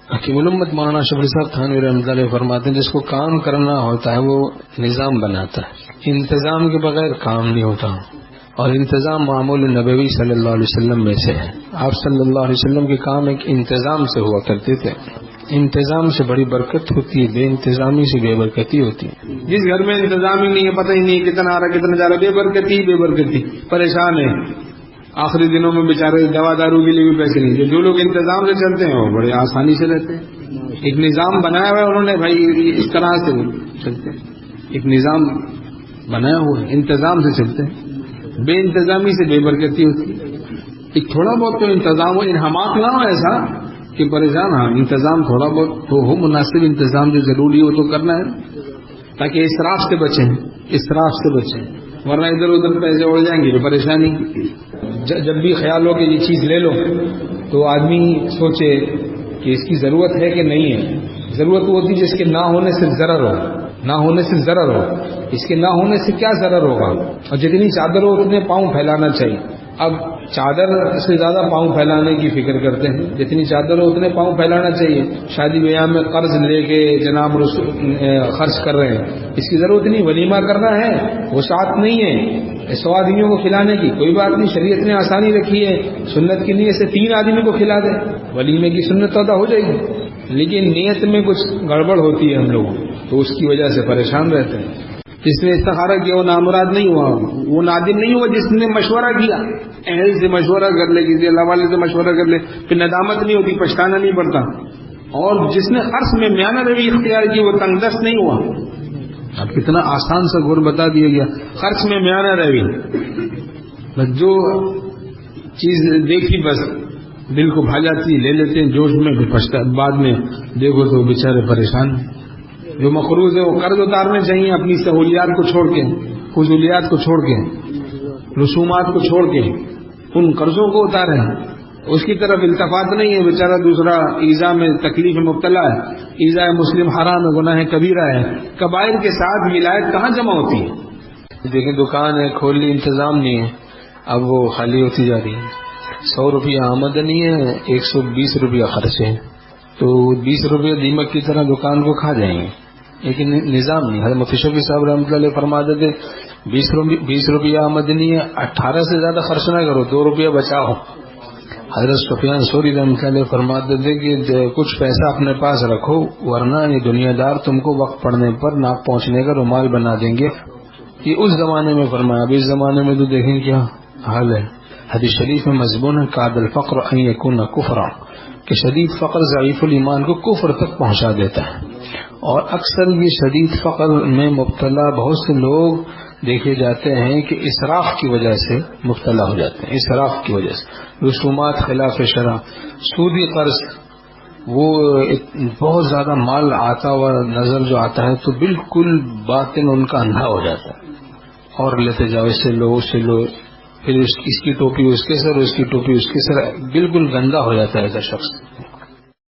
حکیم الامت مولانا شفیع صاحب تھانوی رحمۃ اللہ علیہ فرماتے ہیں جس کو کام کرنا ہوتا ہے وہ نظام بناتا ہے، انتظام کے بغیر کام نہیں ہوتا، اور انتظام معمول نبوی صلی اللہ علیہ وسلم میں سے ہے۔ آپ صلی اللہ علیہ وسلم کے کام ایک انتظام سے ہوا کرتے تھے، انتظام سے بڑی برکت ہوتی ہے، بے انتظامی سے بے برکتی ہوتی ہے۔ جس گھر میں انتظام ہی نہیں ہے، پتہ ہی نہیں کتنا آ رہا کتنا جا رہا، بے برکتی پریشان ہے، آخری دنوں میں بیچارے دوا دارو کے لیے بھی پیسے نہیں۔ جو لوگ انتظام سے چلتے ہیں وہ بڑے آسانی سے رہتے ہیں، ایک نظام بنایا ہوا ہے انہوں نے، بھائی اس طرح سے چلتے ہیں، ایک نظام بنایا ہوا ہے، انتظام سے چلتے ہیں، بے انتظامی سے بے برکتی ہوتی ہے۔ ایک تھوڑا بہت تو انتظام ہو، انہماک نہ ہو ایسا کہ پریشان، ہاں انتظام تھوڑا بہت تو ہو، مناسب انتظام جو ضروری ہو تو کرنا ہے، تاکہ اسراف سے بچیں، ورنہ ادھر ادھر پیسے اڑ جائیں گے تو پریشانی۔ جب بھی خیال ہو کہ یہ چیز لے لو تو آدمی سوچے کہ اس کی ضرورت ہے کہ نہیں ہے۔ ضرورت وہ ہوتی ہے جس کے نہ ہونے سے ضرر ہو، اس کے نہ ہونے سے کیا ضرر ہوگا، اور جتنی چادر ہو اتنے پاؤں پھیلانا چاہیے۔ اب چادر سے زیادہ پاؤں پھیلانے کی فکر کرتے ہیں، جتنی چادر ہو اتنے پاؤں پھیلانا چاہیے۔ شادی بیاہ میں قرض لے کے جناب خرچ کر رہے ہیں، اس کی ضرورت نہیں، ولیمہ کرنا ہے وہ ساتھ نہیں ہے 100 آدمیوں کو کھلانے کی، کوئی بات نہیں، شریعت نے آسانی رکھی ہے، سنت کی نیت سے 3 آدمی کو کھلا دیں، ولیمے کی سنت ادا ہو جائے گی۔ لیکن نیت میں کچھ گڑبڑ ہوتی ہے ہم لوگوں، تو اس کی وجہ سے پریشان رہتے ہیں۔ جس نے استخارہ کیا وہ نامراد نہیں ہوا، وہ نادم نہیں ہوا جس نے مشورہ کیا، اہل سے مشورہ کر لے، کسی اللہ والے سے مشورہ کر لے، پھر ندامت نہیں ہوتی، پچھتانا نہیں پڑتا۔ اور جس نے خرچ میں میانہ روی اختیار کی وہ تنگ دست نہیں ہوا۔ اب کتنا آسان سا گور بتا دیا گیا، خرچ میں میانہ روی، بس جو چیز دیکھی بس دل کو بھا جاتی لے لیتے ہیں جوش میں، پھر بعد میں دیکھو تو بیچارے پریشان ہیں۔ جو مقروض ہے وہ قرض اتارنے چاہیے، اپنی سہولیات کو چھوڑ کے، فضولیات کو چھوڑ کے، رسومات کو چھوڑ کے ان قرضوں کو اتاریں، اس کی طرف التفات نہیں ہے۔ بیچارہ دوسرا ایذا میں تکلیف میں مبتلا ہے، ایذا مسلم حرام ہے، گناہ کبیرہ ہے۔ کبائر کے ساتھ ولایت کہاں جمع ہوتی ہے؟ دیکھیں دکان ہے کھول لی، انتظام نہیں ہے، اب وہ خالی ہوتی جا رہی ہے۔ 100 روپیہ آمدنی ہے، 120 روپیہ خرچ ہے، تو 20 روپیہ دیمک کی طرح دکان کو کھا جائیں گے، لیکن نظام نہیں۔ حضرت مفتی شفیع صاحب رحمۃ اللہ علیہ فرماتے تھے 20 روپیہ آمدنی ہے، 18 سے زیادہ خرچ نہ کرو، 2 روپیہ بچاؤ۔ حضرت سفیان ثوری رحمۃ اللہ علیہ فرماتے تھے کہ کچھ پیسہ اپنے پاس رکھو، ورنہ یہ دنیا دار تم کو وقت پڑنے پر ناک پہنچنے کا رومال بنا دیں گے۔ یہ اس زمانے میں فرمایا، اب اس زمانے میں تو دیکھیں کیا حال ہے۔ حدیث شریف میں مضمون ہے کاد الفقر ان یکون کفرا، کہ شدید فقر ضعیف الایمان کو کفر تک پہنچا دیتا ہے، اور اکثر یہ شدید فقر میں مبتلا بہت سے لوگ دیکھے جاتے ہیں کہ اسراف کی وجہ سے مبتلا ہو جاتے ہیں، اسراف کی وجہ سے، رسومات خلاف شرع، سودی قرض، وہ بہت زیادہ مال آتا ہوا نظر جو آتا ہے تو بالکل باطن ان کا اندھا ہو جاتا ہے، اور لیتے جاؤ، اس سے لو اس سے لو، پھر اس کی ٹوپی اس کے سر، اس کی ٹوپی اس کے سر، بالکل گندا ہو جاتا ہے ایسا شخص۔